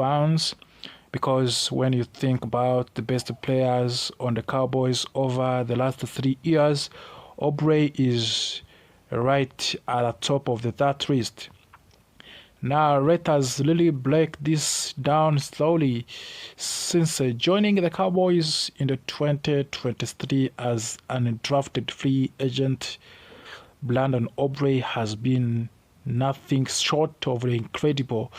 fans, because when you think about the best players on the Cowboys over the last 3 years, Aubrey is right at the top of that list. Now, let us really break this down slowly. Since joining the Cowboys in the 2023 as an undrafted free agent, Brandon Aubrey has been nothing short of incredible.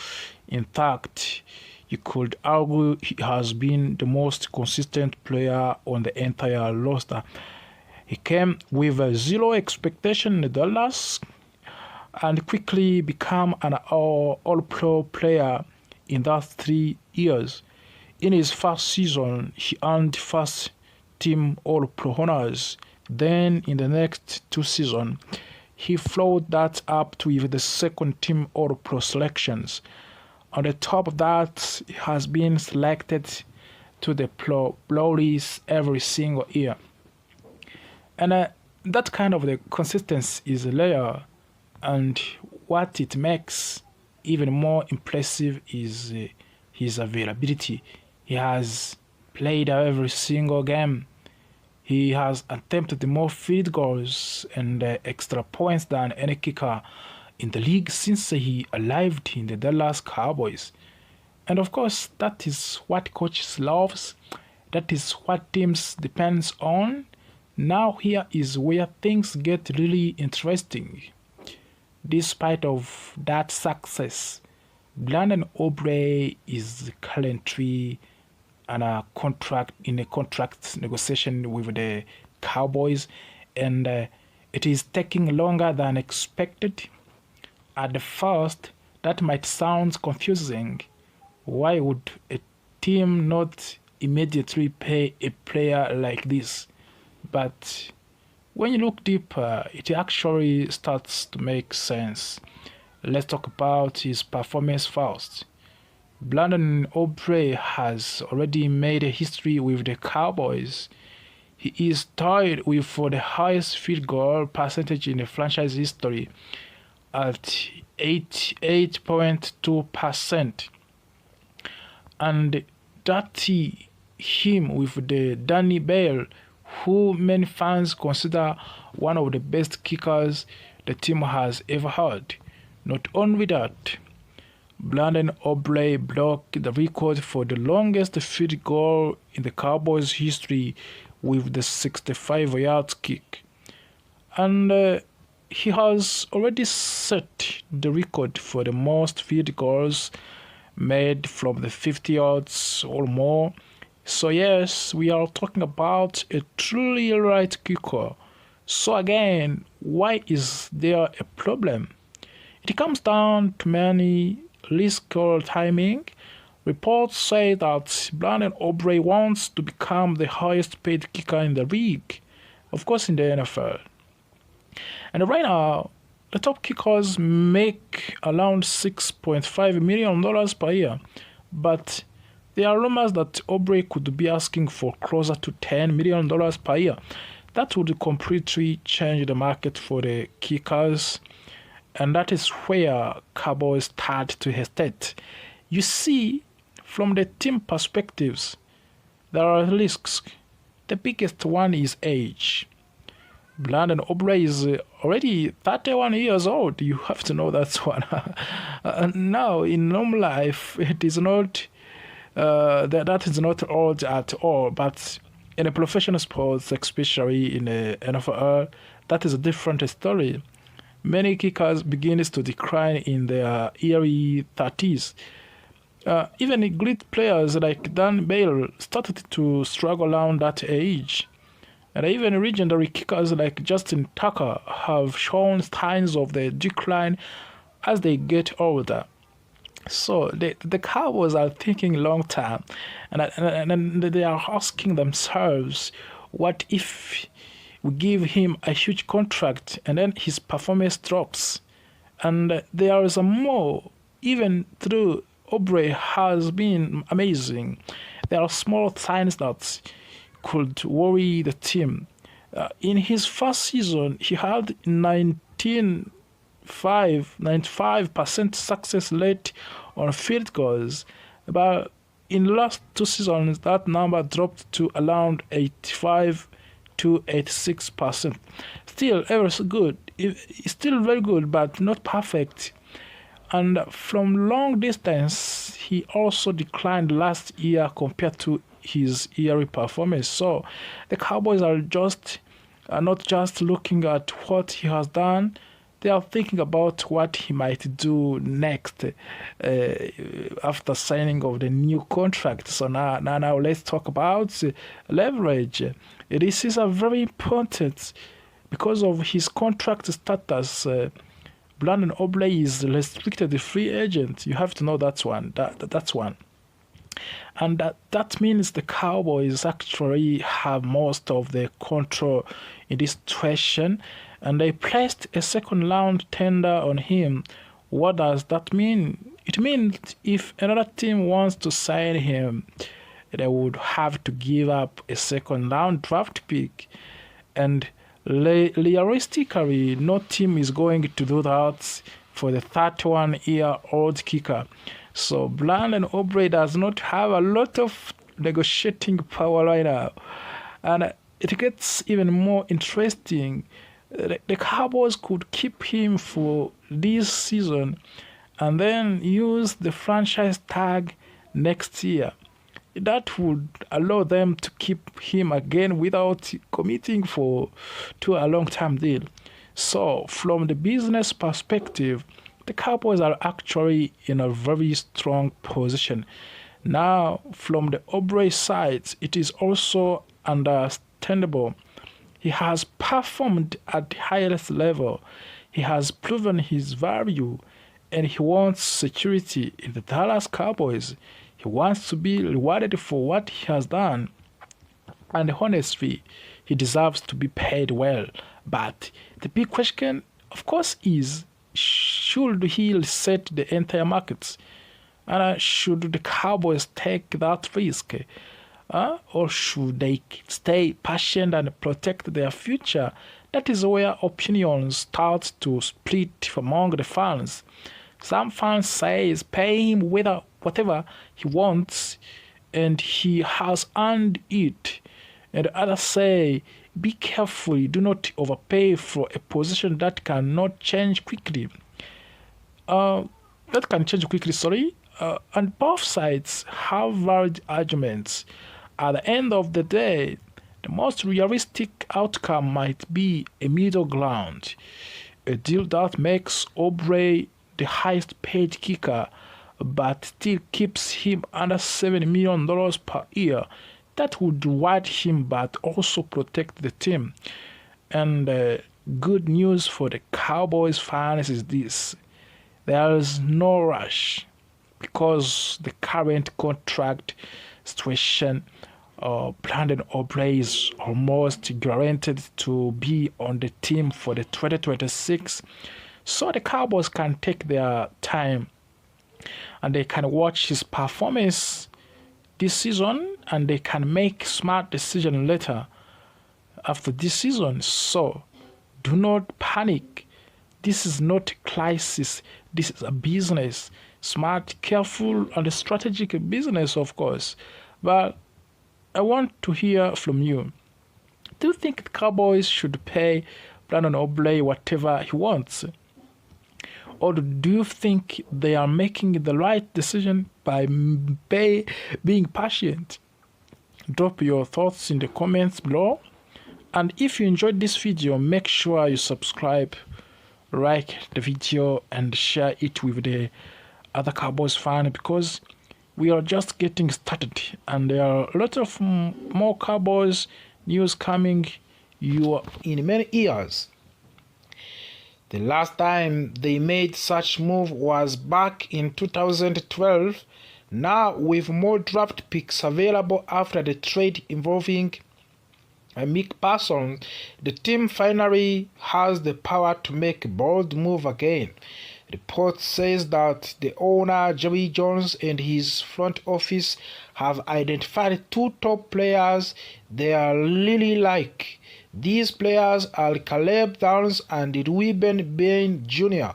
In fact, you could argue he has been the most consistent player on the entire roster. He came with zero expectation in Dallas and quickly became an all-pro player in that 3 years. In his first season, he earned first team all-pro honors. Then in the next 2 seasons, he followed that up with the second team all-pro selections. On the top of that, he has been selected to the Pro Bowls every single year. And that kind of the consistency is rare, and what it makes even more impressive is his availability. He has played every single game. He has attempted more field goals and extra points than any kicker in the league since he arrived in the Dallas Cowboys. And of course, that is what coaches loves. That is what teams depends on. Now here is where things get really interesting. Despite of that success, Brandon Aubrey is currently in a contract negotiation with the Cowboys, and it is taking longer than expected. At the first, that might sound confusing. Why would a team not immediately pay a player like this? But when you look deeper, it actually starts to make sense. Let's talk about his performance first. Brandon Aubrey has already made a history with the Cowboys. He is tied with for the highest field goal percentage in the franchise history at 8.2%. And that him with the Danny Bale, who many fans consider one of the best kickers the team has ever had. Not only that, Brandon Aubrey broke the record for the longest field goal in the Cowboys' history with the 65-yard kick. And he has already set the record for the most field goals made from the 50 yards or more. So yes, we are talking about a truly right kicker. So again, why is there a problem? It comes down to many risk or timing. Reports say that Brandon Aubrey wants to become the highest paid kicker in the league, of course in the NFL. And right now, the top kickers make around $6.5 million per year, but there are rumors that Aubrey could be asking for closer to $10 million per year. That would completely change the market for the kickers, and that is where Cowboys start to hesitate. You see, from the team perspectives, there are risks. The biggest one is age. Brandon Aubrey is already 31 years old. You have to know that one. Now, in normal life, it is not that is not old at all, but in a professional sports, especially in the NFL, that is a different story. Many kickers begin to decline in their early 30s. Even great players like Dan Bale started to struggle around that age. And even legendary kickers like Justin Tucker have shown signs of the decline as they get older. So the Cowboys are thinking long term, and they are asking themselves, what if we give him a huge contract and then his performance drops? And there is a more, even though Aubrey has been amazing, there are small signs that could worry the team. In his first season, he had 95% success rate on field goals. But in the last 2 seasons, that number dropped to around 85 to 86%. Still, ever so good. It's still very good, but not perfect. And from long distance, he also declined last year compared to his yearly performance. So the Cowboys are not just looking at what he has done, they are thinking about what he might do next after signing of the new contract. So now let's talk about leverage. This is a very important because of his contract status. Brandon Obley is restricted free agent. You have to know that's one. That's one. And that means the Cowboys actually have most of the control in this situation, and they placed a second round tender on him. What does that mean? It means if another team wants to sign him, they would have to give up a second round draft pick, and realistically, no team is going to do that for the 31-year-old kicker. So Brandon Obley does not have a lot of negotiating power right now. And it gets even more interesting. The Cowboys could keep him for this season and then use the franchise tag next year. That would allow them to keep him again without committing to a long-term deal. So from the business perspective, the Cowboys are actually in a very strong position. Now, from the Obley side, it is also understandable. He has performed at the highest level. He has proven his value, and he wants security in the Dallas Cowboys. He wants to be rewarded for what he has done. And honestly, he deserves to be paid well. But the big question, of course, is should he reset the entire markets? And should the Cowboys take that risk? Or should they stay patient and protect their future? That is where opinions start to split among the fans. Some fans say pay him whatever he wants and he has earned it. And others say be careful, do not overpay for a position that cannot change quickly. And both sides have valid arguments. At the end of the day, the most realistic outcome might be a middle ground, a deal that makes Obley the highest paid kicker, but still keeps him under $7 million per year. That would reward him but also protect the team. And good news for the Cowboys fans is this: there is no rush because the current contract situation, Brandon Obley is almost guaranteed to be on the team for the 2026. So the Cowboys can take their time and they can watch his performance this season and they can make smart decisions later after this season. So do not panic. This is not a crisis. This is a business. Smart, careful, and strategic business, of course. But I want to hear from you. Do you think the Cowboys should pay Brandon Obley whatever he wants? Or do you think they are making the right decision by being patient? Drop your thoughts in the comments below. And if you enjoyed this video, make sure you subscribe, like the video, and share it with the other Cowboys fans, because we are just getting started and there are a lot of more Cowboys news coming in many years. The last time they made such move was back in 2012. Now with more draft picks available after the trade involving Mick Parsons, the team finally has the power to make a bold move again. Report says that the owner Jerry Jones and his front office have identified two top players they are really like. These players are Caleb Downs and Ruben Bain Jr.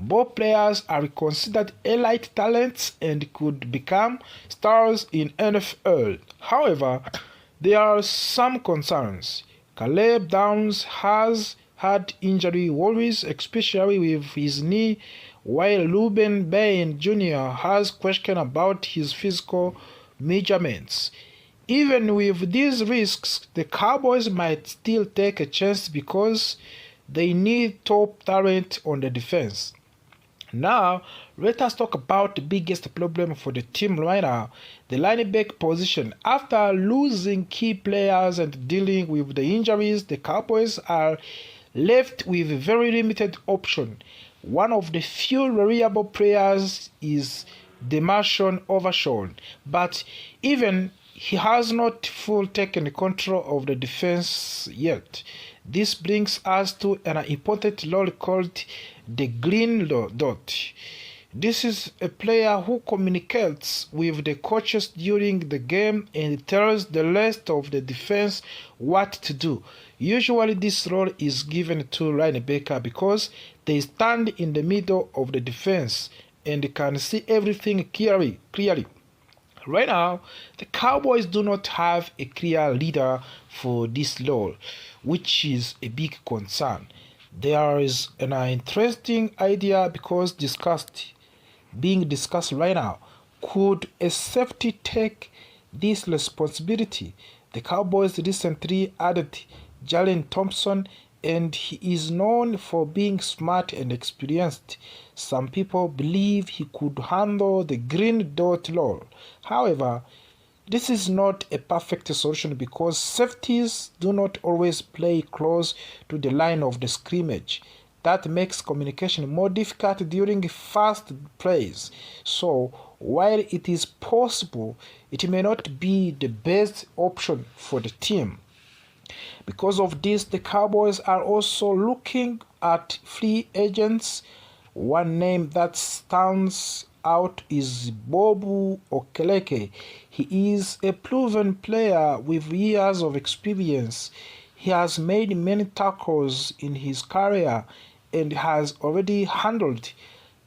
Both players are considered elite talents and could become stars in NFL. However, there are some concerns. Caleb Downs has had injury worries, especially with his knee, while Ruben Bain Jr. has questions about his physical measurements. Even with these risks, the Cowboys might still take a chance because they need top talent on the defense. Now, let us talk about the biggest problem for the team right now, the linebacker position. After losing key players and dealing with the injuries, the Cowboys are left with very limited option. One of the few reliable players is Demarshon Overshawn, but even he has not fully taken control of the defense yet. This brings us to an important role called the green dot. This is a player who communicates with the coaches during the game and tells the rest of the defense what to do. Usually this role is given to linebacker because they stand in the middle of the defense and can see everything clearly. Right now, the Cowboys do not have a clear leader for this role, which is a big concern. There is an interesting idea being discussed right now. Could a safety take this responsibility? The Cowboys recently added Jalen Thompson, and he is known for being smart and experienced. Some people believe he could handle the green dot role. However, this is not a perfect solution because safeties do not always play close to the line of the scrimmage. That makes communication more difficult during fast plays. So, while it is possible, it may not be the best option for the team. Because of this, the Cowboys are also looking at free agents. One name that stands out is Bobu Okeleke. He is a proven player with years of experience. He has made many tackles in his career and has already handled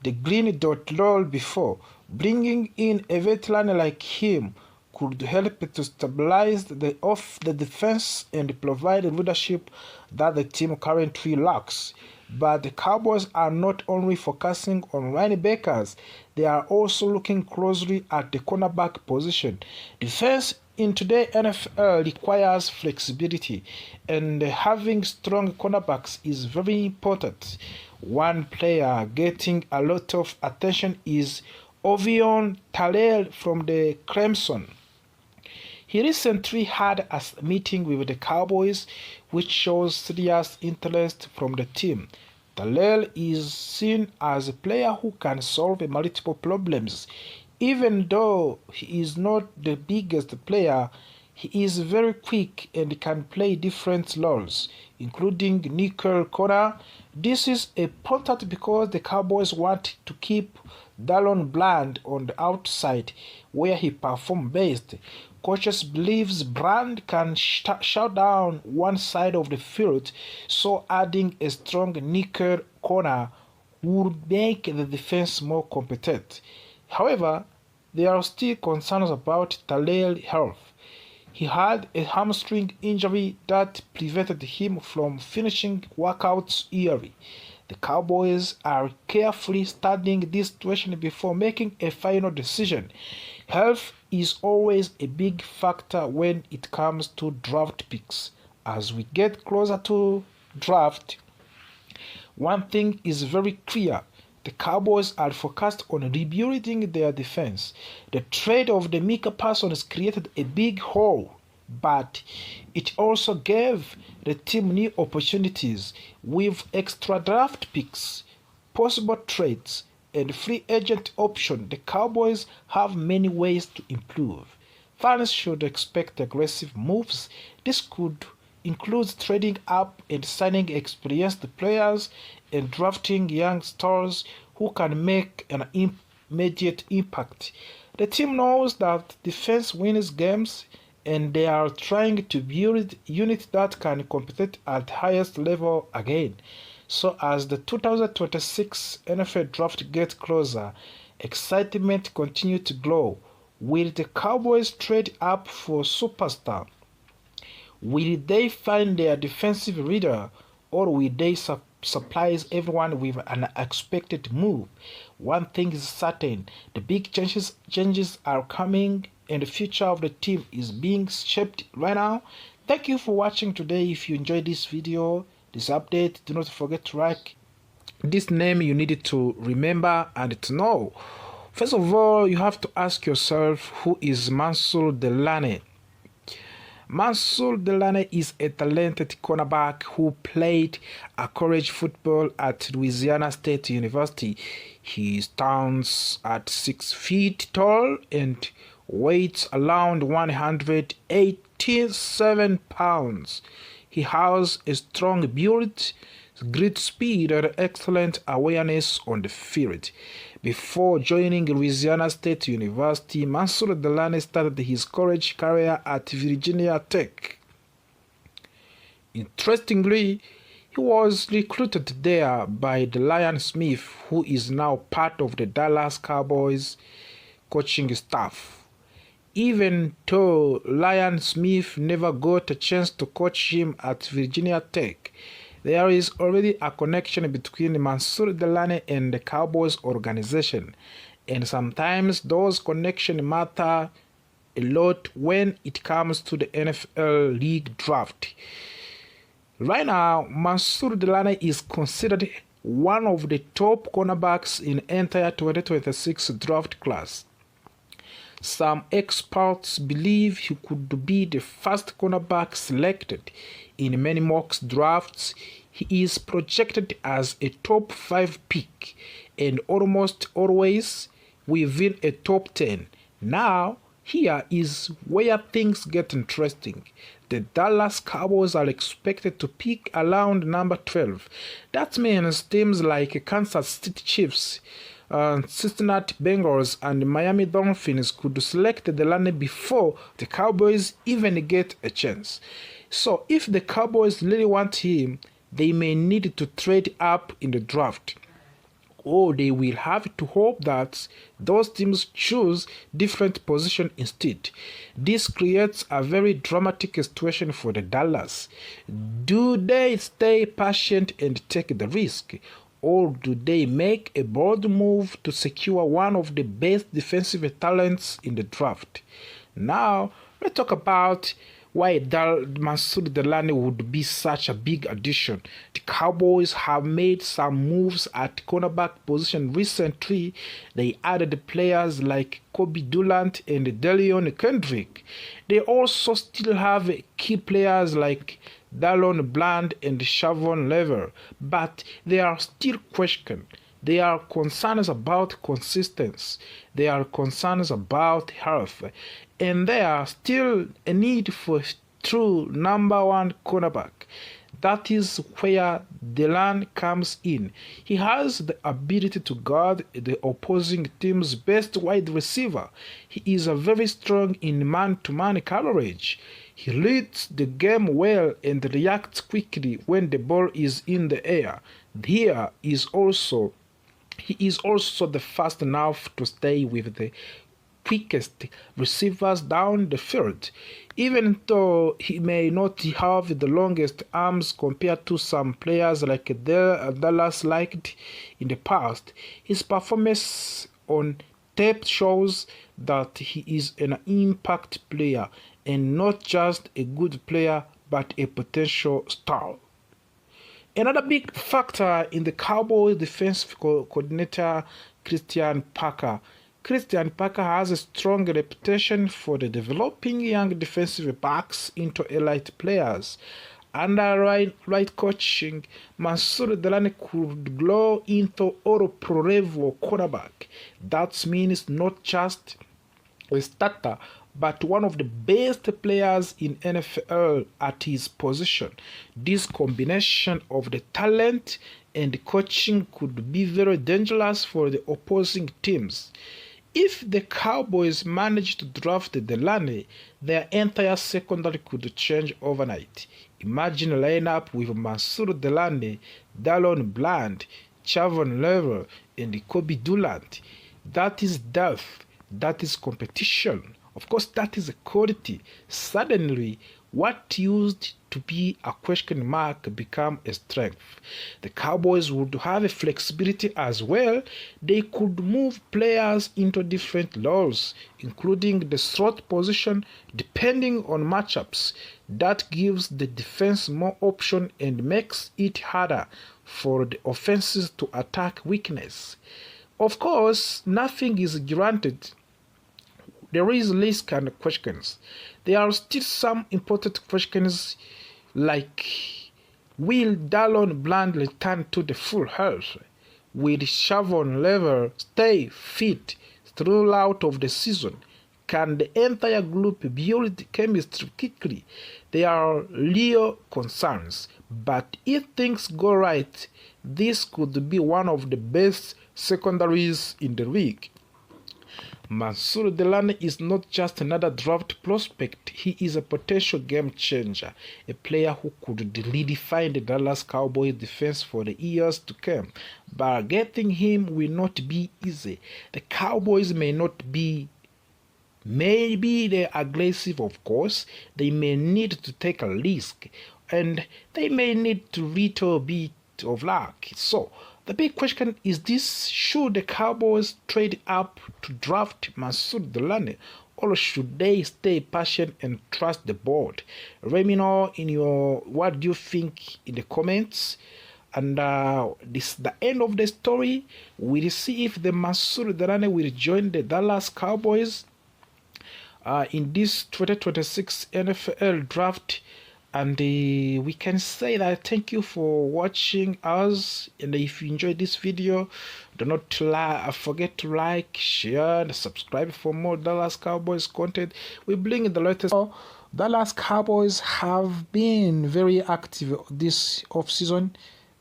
the green dot role before. Bringing in a veteran like him could help to stabilize the defense and provide the leadership that the team currently lacks. But the Cowboys are not only focusing on linebackers, they are also looking closely at the cornerback position. Defense in today's NFL requires flexibility, and having strong cornerbacks is very important. One player getting a lot of attention is Ovion Tallel from the Clemson. He recently had a meeting with the Cowboys, which shows serious interest from the team. Tallel is seen as a player who can solve multiple problems. Even though he is not the biggest player, he is very quick and can play different roles, including nickel corner. This is important because the Cowboys want to keep Dallon Bland on the outside, where he performs best. Coaches believes Brand can shut down one side of the field, so adding a strong nickel corner would make the defense more competent. However, there are still concerns about Tallel's health. He had a hamstring injury that prevented him from finishing workouts early. The Cowboys are carefully studying this situation before making a final decision. Health is always a big factor when it comes to draft picks. As we get closer to draft, one thing is very clear. The Cowboys are focused on rebuilding their defense. The trade of the Micah Parsons created a big hole, but it also gave the team new opportunities. With extra draft picks, possible trades, and free agent option, the Cowboys have many ways to improve. Fans should expect aggressive moves. This could include trading up and signing experienced players and drafting young stars who can make an immediate impact. The team knows that defense wins games, and they are trying to build units that can compete at highest level again. So as the 2026 NFL draft gets closer, excitement continues to grow. Will the Cowboys trade up for superstar? Will they find their defensive leader, or will they surprise everyone with an unexpected move? One thing is certain, the big changes are coming and the future of the team is being shaped right now. Thank you for watching today. If you enjoyed this video, this update, do not forget to like this name you needed to remember and to know. First of all, you have to ask yourself, who is Mansour Delane? Mansour Delane is a talented cornerback who played college football at Louisiana State University. He stands at 6 feet tall and weighs around 187 pounds. He has a strong build, great speed, and excellent awareness on the field. Before joining Louisiana State University, Mansour Delane started his college career at Virginia Tech. Interestingly, he was recruited there by Lion Smith, who is now part of the Dallas Cowboys coaching staff. Even though Lion Smith never got a chance to coach him at Virginia Tech, there is already a connection between Mansour Delane and the Cowboys organization, and sometimes those connections matter a lot when it comes to the NFL league draft. Right now, Mansour Delane is considered one of the top cornerbacks in the entire 2026 draft class. Some experts believe he could be the first cornerback selected in many mock drafts. He is projected as a top 5 pick and almost always within a top 10. Now, here is where things get interesting. The Dallas Cowboys are expected to pick around number 12. That means teams like Kansas City Chiefs, Cincinnati Bengals, and Miami Dolphins could select Delane before the Cowboys even get a chance. So if the Cowboys really want him, they may need to trade up in the draft, or they will have to hope that those teams choose different position instead. This creates a very dramatic situation for the Dallas. Do they stay patient and take the risk, or do they make a bold move to secure one of the best defensive talents in the draft? Now, let's talk about why Mansour Delane would be such a big addition. The Cowboys have made some moves at cornerback position recently. They added players like Kobe Durant and Delion Kendrick. They also still have key players like Dallon Bland and Shavon Lever, but they are still questioned. There are concerns about consistency. There are concerns about health. And there are still a need for a true number 1 cornerback. That is where Delane comes in. He has the ability to guard the opposing team's best wide receiver. He is very strong in man-to-man coverage. He reads the game well and reacts quickly when the ball is in the air. He is also the fast enough to stay with the quickest receivers down the field. Even though he may not have the longest arms compared to some players like Dallas liked in the past, his performance on tape shows that he is an impact player and not just a good player but a potential star. Another big factor in the Cowboys defensive coordinator, Christian Parker. Christian Parker has a strong reputation for developing young defensive backs into elite players. Under right coaching, Mansour Delane could grow into all-pro level cornerback. That means not just a starter, but one of the best players in NFL at his position. This combination of the talent and coaching could be very dangerous for the opposing teams. If the Cowboys manage to draft Delane, their entire secondary could change overnight. Imagine a lineup with Mansour Delane, Dallon Bland, Chavon Lever, and Kobe Dulant. That is depth. That is competition. Of course, that is a quality. Suddenly, what used to be a question mark become a strength. The Cowboys would have a flexibility as well. They could move players into different roles, including the slot position, depending on matchups. That gives the defense more option and makes it harder for the offenses to attack weakness. Of course, nothing is granted. There is risk and questions. There are still some important questions like, will Dallon Bland return to the full health? Will Chavon Lever stay fit throughout of the season? Can the entire group build chemistry quickly? There are real concerns, but if things go right, this could be one of the best secondaries in the league. Mansour Delane is not just another draft prospect, he is a potential game changer, a player who could redefine the Dallas Cowboys defense for the years to come. But getting him will not be easy. The Cowboys may be they're aggressive, of course. They may need to take a risk, and they may need to little bit of luck. So the big question is this: should the Cowboys trade up to draft Mansour Delane, or should they stay patient and trust the board? Let me know in your what do you think in the comments. And this is the end of the story. We'll see if the Mansour Delane will join the Dallas Cowboys in this 2026 NFL draft. And we can say that thank you for watching us, and if you enjoyed this video, do not forget to like, share, and subscribe for more Dallas Cowboys content. We bring the latest. Dallas Cowboys have been very active this offseason.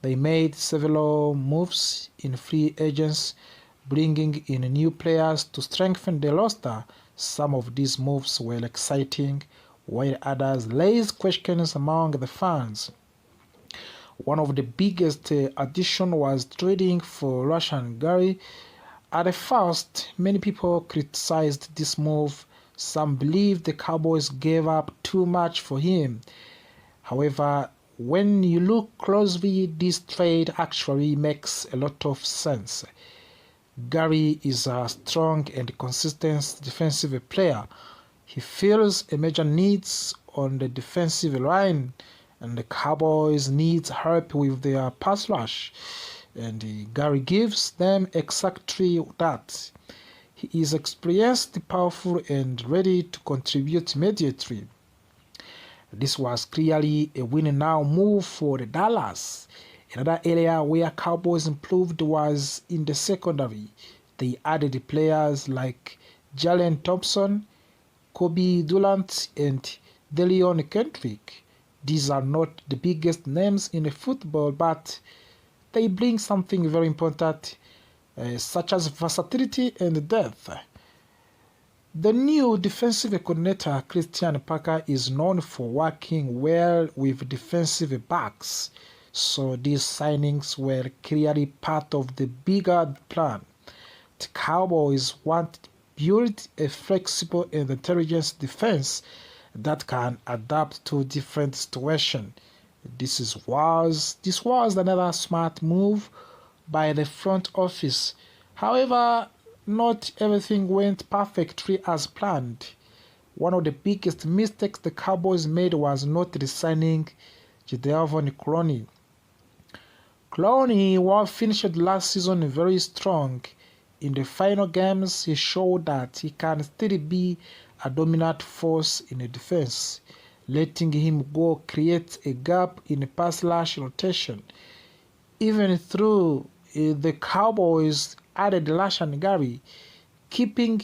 They made several moves in free agents, bringing in new players to strengthen the roster. Some of these moves were exciting, while others raised questions among the fans. One of the biggest additions was trading for Rashan Gary. At first, many people criticized this move. Some believed the Cowboys gave up too much for him. However, when you look closely, this trade actually makes a lot of sense. Gary is a strong and consistent defensive player. He fills a major needs on the defensive line, and the Cowboys need help with their pass rush, and Gary gives them exactly that. He is experienced, powerful, and ready to contribute immediately. This was clearly a win-now move for the Dallas. Another area where Cowboys improved was in the secondary. They added players like Jalen Thompson, Kobe Dulant, and Delion Kendrick. These are not the biggest names in football, but they bring something very important, such as versatility and depth. The new defensive coordinator, Christian Parker, is known for working well with defensive backs, so these signings were clearly part of the bigger plan. The Cowboys want to build a flexible and intelligent defense that can adapt to different situations. This was another smart move by the front office. However, not everything went perfectly as planned. One of the biggest mistakes the Cowboys made was not re-signing Jadeveon Clowney. Clowney finished last season very strong. In the final games, he showed that he can still be a dominant force in the defense. Letting him go creates a gap in the pass rush rotation. Even through the Cowboys added Rashan Gary, keeping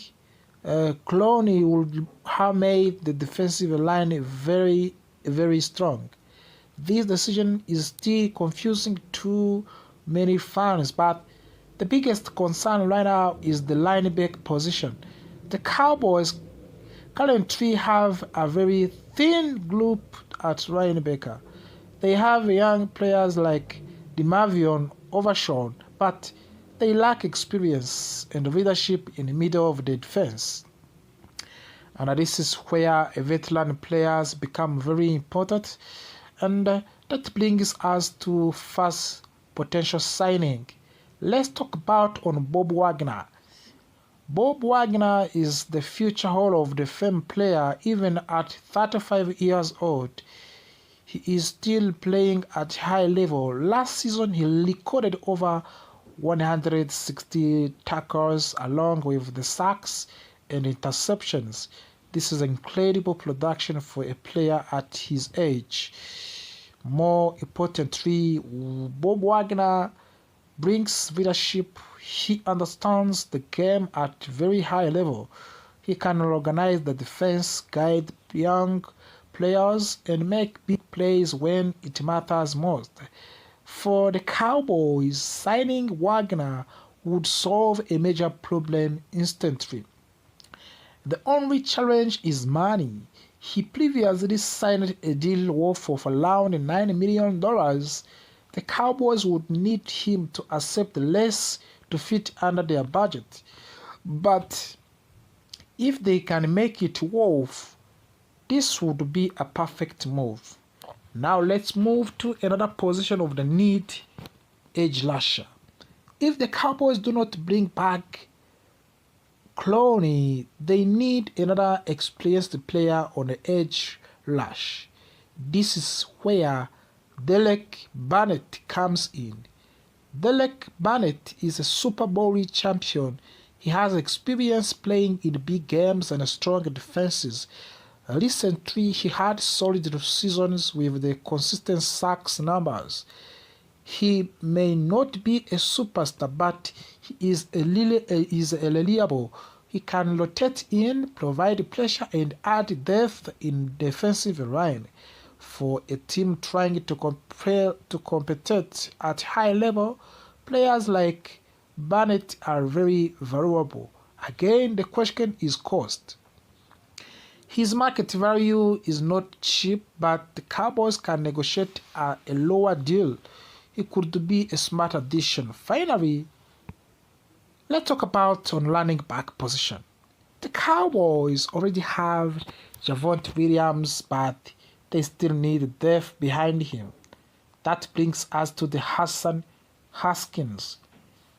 Clowney would have made the defensive line very, very strong. This decision is still confusing to many fans, but The biggest concern right now is the linebacker position. The Cowboys currently have a very thin group at linebacker. They have young players like DeMarvion Overshawn, but they lack experience and leadership in the middle of the defense. And this is where veteran players become very important. And that brings us to first potential signing. Let's talk about on Bob Wagner. Bob Wagner is the future Hall of the Fame player. Even at 35 years old, he is still playing at high level. Last season, he recorded over 160 tackles along with the sacks and interceptions. This is incredible production for a player at his age. More importantly, Bob Wagner brings leadership. He understands the game at very high level. He can organize the defense, guide young players, and make big plays when it matters most. For the Cowboys, signing Wagner would solve a major problem instantly. The only challenge is money. He previously signed a deal worth around $9 million. The Cowboys would need him to accept less to fit under their budget. But if they can make it worth, this would be a perfect move. Now let's move to another position of the need, edge rusher. If the Cowboys do not bring back Clowney, they need another experienced player on the edge rush. This is where Dak Prescott comes in. Dak Prescott is a Super Bowl champion. He has experience playing in big games and strong defenses. Recently, he had solid seasons with the consistent sacks numbers. He may not be a superstar, but he is reliable. He can rotate in, provide pressure, and add depth in defensive line. For a team trying to compete at high level, players like Bennett are very valuable. Again, the question is cost. His market value is not cheap, but the Cowboys can negotiate a lower deal. He could be a smart addition. Finally, let's talk on running back position. The Cowboys already have Javonte Williams, but they still need depth behind him. That brings us to the Hassan Haskins.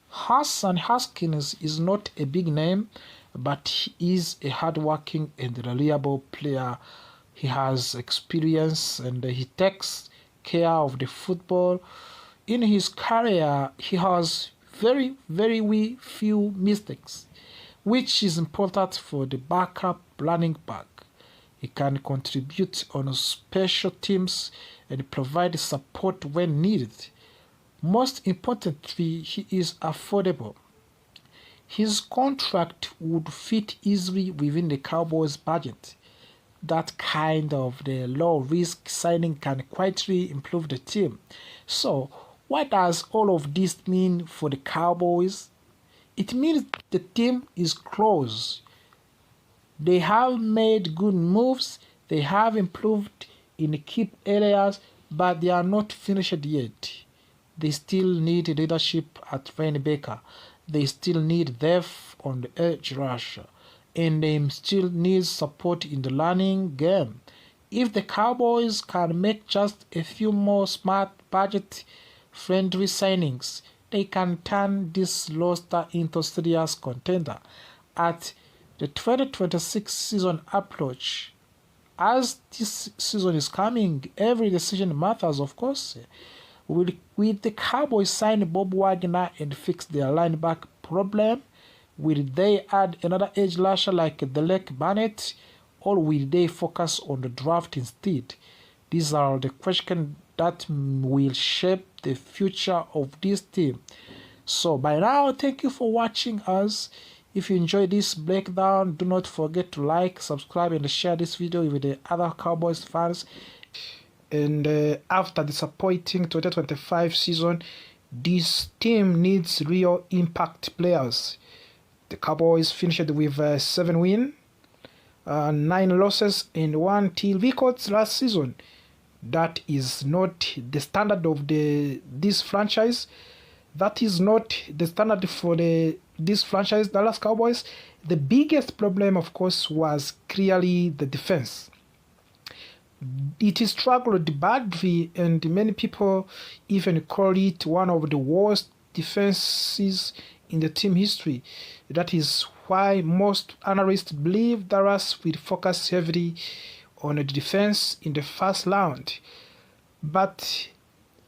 Hassan Haskins is not a big name, but he is a hardworking and reliable player. He has experience and he takes care of the football. In his career, he has very few mistakes, which is important for the backup running back. He can contribute on special teams and provide support when needed. Most importantly, he is affordable. His contract would fit easily within the Cowboys' budget. That kind of the low-risk signing can quietly improve the team. So, what does all of this mean for the Cowboys? It means the team is close. They have made good moves, they have improved in key areas, but they are not finished yet. They still need leadership at linebacker. They still need depth on the edge rush, and they still need support in the running game. If the Cowboys can make just a few more smart budget-friendly signings, they can turn this roster into a serious contender. At the 2026 season approach, as this season is coming, every decision matters, of course. Will the Cowboys sign Bob Wagner and fix their linebacker problem? Will they add another edge rusher like Dak Prescott, or will they focus on the draft instead? These are the questions that will shape the future of this team. So by now, thank you for watching us. If you enjoyed this breakdown, do not forget to like, subscribe, and share this video with the other Cowboys fans. And after the disappointing 2025 season, This team needs real impact players. The Cowboys finished with 7 wins, 9 losses, and 1 till records last season. That is not the standard of this franchise. That is not the standard for this franchise, Dallas Cowboys. The biggest problem, of course, was clearly the defense. It struggled badly, and many people even call it one of the worst defenses in the team history. That is why most analysts believe Dallas will focus heavily on the defense in the first round. But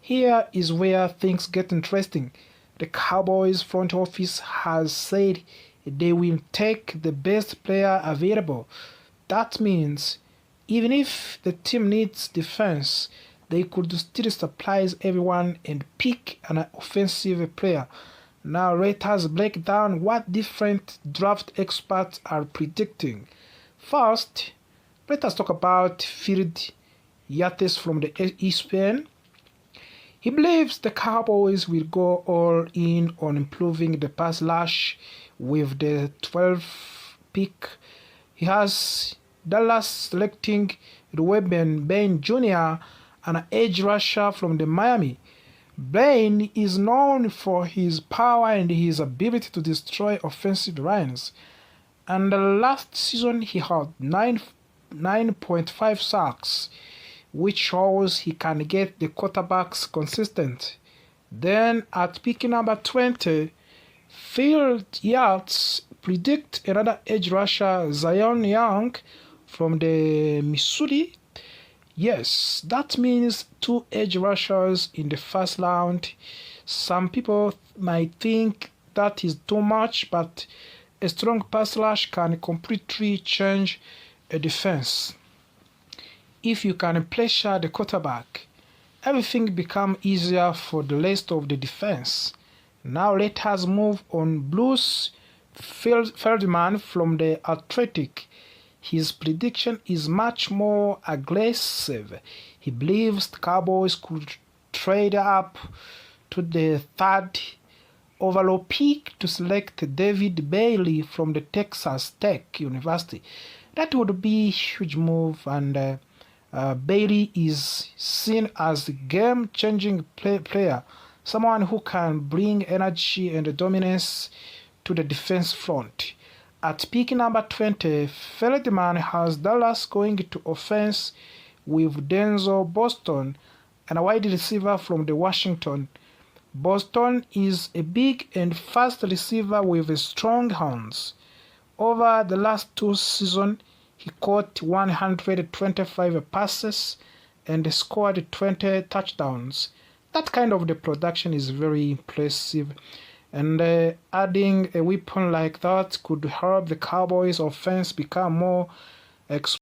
here is where things get interesting. The Cowboys front office has said they will take the best player available. That means even if the team needs defense, they could still surprise everyone and pick an offensive player. Now let us break down what different draft experts are predicting. First, let us talk about Phil Yates from the ESPN. He believes the Cowboys will go all in on improving the pass rush with the 12th pick. He has Dallas selecting Rueben Bain Jr., an edge rusher from the Miami. Bain is known for his power and his ability to destroy offensive lines. And last season he had 9.5 sacks, which shows he can get the quarterbacks consistent. Then at pick number 20, Phil Yates predict another edge rusher, Zion Young, from the Missouri. Yes, that means 2 edge rushers in the first round. Some people might think that is too much, but a strong pass rush can completely change a defense. If you can pressure the quarterback, everything becomes easier for the rest of the defense. Now let us move on. Bruce Feldman from the Athletic. His prediction is much more aggressive. He believes the Cowboys could trade up to the 3rd overall pick to select David Bailey from the Texas Tech University. That would be a huge move, and Bailey is seen as a game-changing player, someone who can bring energy and dominance to the defense front. At pick number 20, Feldman has Dallas going to offense with Denzel Boston and a wide receiver from the Washington. Boston is a big and fast receiver with strong hands. Over the last 2 seasons, he caught 125 passes and scored 20 touchdowns. That kind of the production is very impressive. And adding a weapon like that could help the Cowboys offense become more explosive.